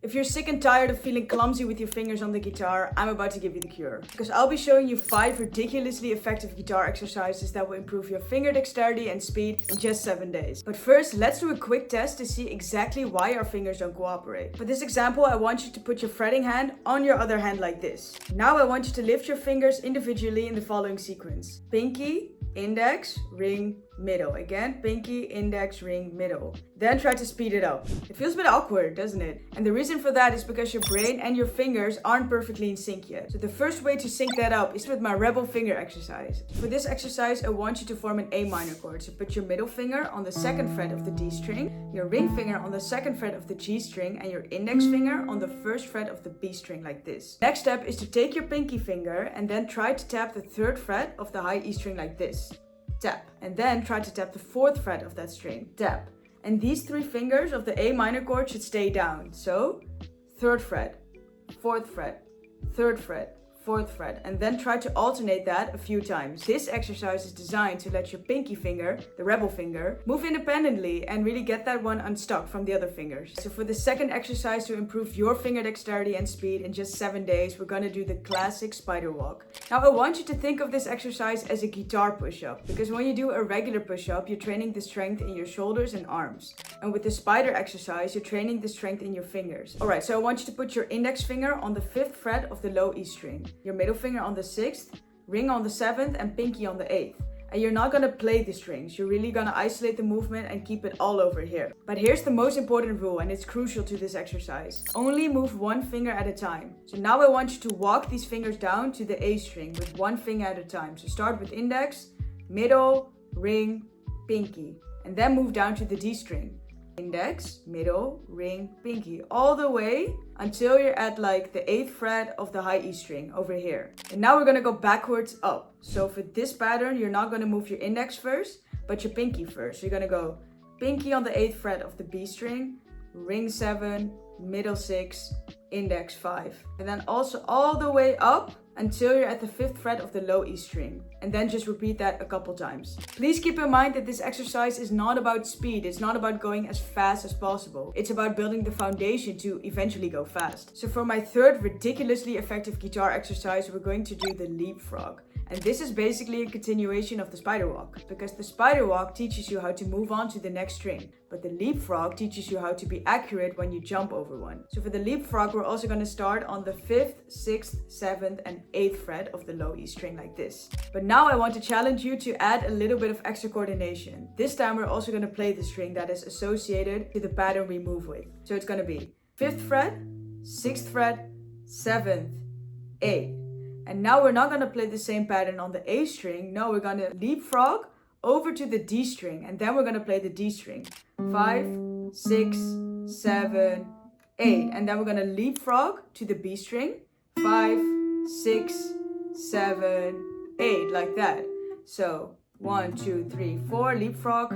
If you're sick and tired of feeling clumsy with your fingers on the guitar, I'm about to give you the cure. Because I'll be showing you 5 ridiculously effective guitar exercises that will improve your finger dexterity and speed in just 7 days. But first, let's do a quick test to see exactly why our fingers don't cooperate. For this example, I want you to put your fretting hand on your other hand like this. Now I want you to lift your fingers individually in the following sequence. Pinky, index, ring, middle. Again, pinky, index, ring, middle. Then try to speed it up. It feels a bit awkward, doesn't it? And the reason for that is because your brain and your fingers aren't perfectly in sync yet. So the first way to sync that up is with my rebel finger exercise. For this exercise, I want you to form an A minor chord. So put your middle finger on the 2nd fret of the D string, your ring finger on the 2nd fret of the G string, and your index finger on the 1st fret of the B string like this. Next step is to take your pinky finger and then try to tap the 3rd fret of the high E string like this. Tap. And then try to tap the 4th fret of that string. Tap. And these 3 fingers of the A minor chord should stay down. So 3rd fret, 4th fret, 3rd fret, 4th fret, and then try to alternate that a few times. This exercise is designed to let your pinky finger, the rebel finger, move independently and really get that one unstuck from the other fingers. So for the second exercise to improve your finger dexterity and speed in just 7 days, we're gonna do the classic spider walk. Now I want you to think of this exercise as a guitar push-up, because when you do a regular push-up, you're training the strength in your shoulders and arms. And with the spider exercise, you're training the strength in your fingers. Alright, so I want you to put your index finger on the 5th fret of the low E string, your middle finger on the 6th, ring on the 7th, and pinky on the 8th. And you're not gonna play the strings, you're really gonna isolate the movement and keep it all over here. But here's the most important rule, and it's crucial to this exercise. Only move one finger at a time. So now I want you to walk these fingers down to the A string with one finger at a time. So start with index, middle, ring, pinky, and then move down to the D string. Index, middle, ring, pinky, all the way until you're at like the 8th fret of the high E string over here. And now we're gonna go backwards up. So for this pattern, you're not gonna move your index first, but your pinky first. So you're gonna go pinky on the 8th fret of the B string, ring 7, middle 6, index 5. And then also all the way up until you're at the 5th fret of the low E string. And then just repeat that a couple times. Please keep in mind that this exercise is not about speed. It's not about going as fast as possible. It's about building the foundation to eventually go fast. So for my 3rd ridiculously effective guitar exercise, we're going to do the leapfrog. And this is basically a continuation of the spider walk, because the spider walk teaches you how to move on to the next string, but the leapfrog teaches you how to be accurate when you jump over one. So for the leapfrog, we're also going to start on the 5th, 6th, 7th, and 8th fret of the low E string like this. But now I want to challenge you to add a little bit of extra coordination. This time we're also going to play the string that is associated to the pattern we move with. So it's going to be 5th fret, 6th fret, 7th, 8th. And now we're not going to play the same pattern on the A string. No, we're going to leapfrog over to the D string, and then we're going to play the D string. 5, 6, 7, 8. And then we're going to leapfrog to the B string. 5, 6, 7, 8, like that. So 1, 2, 3, 4, leapfrog,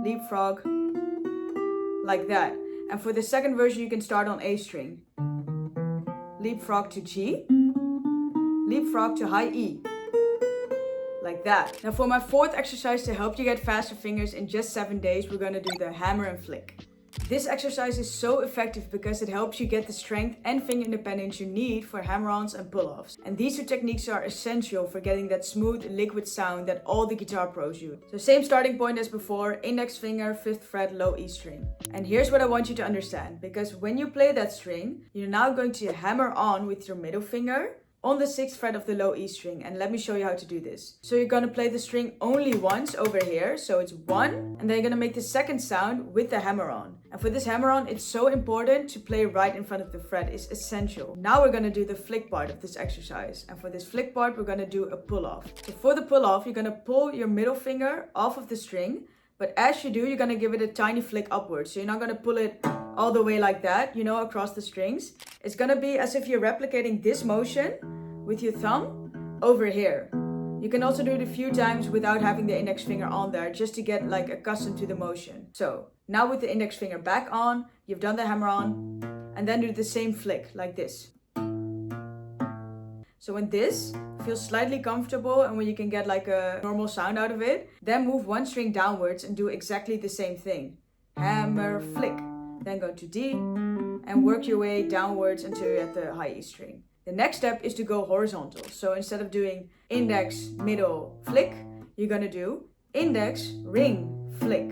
leapfrog, like that. And for the second version, you can start on A string. Leapfrog to G. Leapfrog to high E, like that. Now for my 4th exercise to help you get faster fingers in just 7 days, we're gonna do the hammer and flick. This exercise is so effective because it helps you get the strength and finger independence you need for hammer-ons and pull-offs. And these 2 techniques are essential for getting that smooth, liquid sound that all the guitar pros use. So same starting point as before, index finger, 5th fret, low E string. And here's what I want you to understand, because when you play that string, you're now going to hammer on with your middle finger on the 6th fret of the low E string, and let me show you how to do this. So you're gonna play the string only once over here, so it's 1, and then you're gonna make the second sound with the hammer on. And for this hammer on, it's so important to play right in front of the fret, it's essential. Now we're gonna do the flick part of this exercise, and for this flick part, we're gonna do a pull off. So for the pull off, you're gonna pull your middle finger off of the string, but as you do, you're gonna give it a tiny flick upwards. So you're not gonna pull it all the way like that, you know, across the strings. It's gonna be as if you're replicating this motion with your thumb over here. You can also do it a few times without having the index finger on there, just to get like accustomed to the motion. So now with the index finger back on, you've done the hammer on, and then do the same flick like this. So when this feels slightly comfortable and when you can get like a normal sound out of it, then move one string downwards and do exactly the same thing. hammer, flick. Then go to D and work your way downwards until you're at the high E string. The next step is to go horizontal. So instead of doing index, middle, flick, you're gonna do index, ring, flick.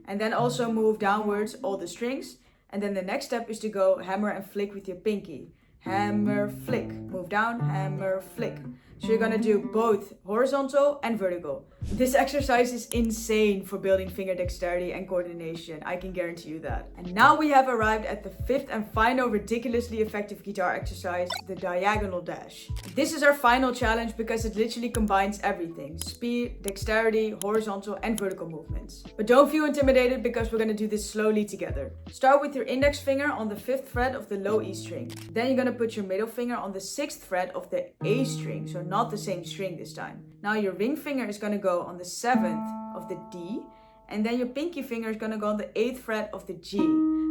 And then also move downwards all the strings. And then the next step is to go hammer and flick with your pinky. Hammer, flick, move down, hammer, flick. So you're gonna do both horizontal and vertical. This exercise is insane for building finger dexterity and coordination, I can guarantee you that. And now we have arrived at the fifth and final ridiculously effective guitar exercise, the diagonal dash. This is our final challenge because it literally combines everything: speed, dexterity, horizontal and vertical movements. But don't feel intimidated because we're gonna do this slowly together. Start with your index finger on the 5th fret of the low E string. Then you're gonna put your middle finger on the 6th fret of the A string, so not the same string this time. Now your ring finger is gonna go on the 7th of the D, and then your pinky finger is gonna go on the 8th fret of the G.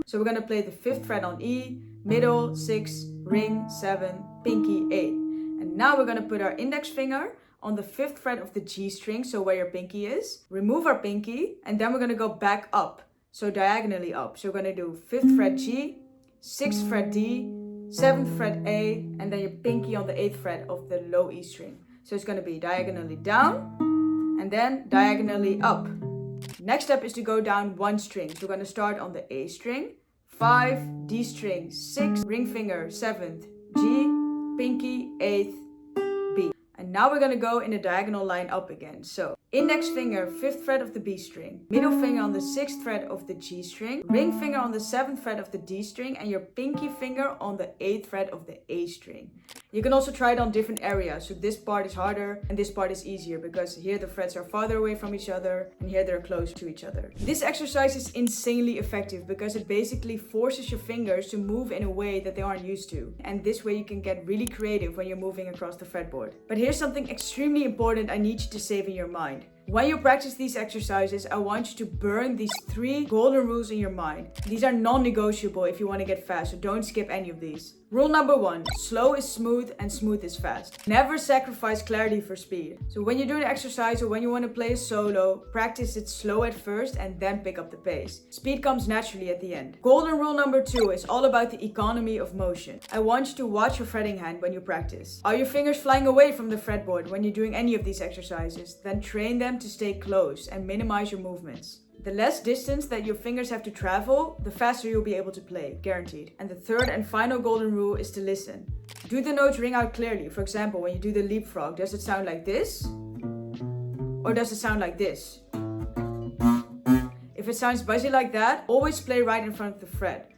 So we're gonna play the 5th fret on E, middle, 6, ring, 7, pinky, 8. And now we're gonna put our index finger on the 5th fret of the G string, so where your pinky is. Remove our pinky, and then we're gonna go back up, so diagonally up. So we're gonna do 5th fret G, 6th fret D, 7th fret A, and then your pinky on the 8th fret of the low E string. So it's gonna be diagonally down, and then diagonally up. Next step is to go down one string. So we're gonna start on the A string, 5, D string, 6, ring finger, 7th, G, pinky, 8th, B. And now we're gonna go in a diagonal line up again. So index finger, 5th fret of the B string, middle finger on the 6th fret of the G string, ring finger on the 7th fret of the D string, and your pinky finger on the 8th fret of the A string. You can also try it on different areas. So this part is harder and this part is easier because here the frets are farther away from each other and here they're close to each other. This exercise is insanely effective because it basically forces your fingers to move in a way that they aren't used to. And this way you can get really creative when you're moving across the fretboard. But here's something extremely important I need you to save in your mind. When you practice these exercises, I want you to burn these 3 golden rules in your mind. These are non-negotiable if you want to get fast, so don't skip any of these. Rule number 1, slow is smooth and smooth is fast. Never sacrifice clarity for speed. So when you do an exercise or when you want to play a solo, practice it slow at first and then pick up the pace. Speed comes naturally at the end. Golden rule number 2 is all about the economy of motion. I want you to watch your fretting hand when you practice. Are your fingers flying away from the fretboard when you're doing any of these exercises? Then train them to stay close and minimize your movements. The less distance that your fingers have to travel, the faster you'll be able to play, guaranteed. And the third and final golden rule is to listen. Do the notes ring out clearly? For example, when you do the leapfrog, does it sound like this? Or does it sound like this? If it sounds buzzy like that, always play right in front of the fret.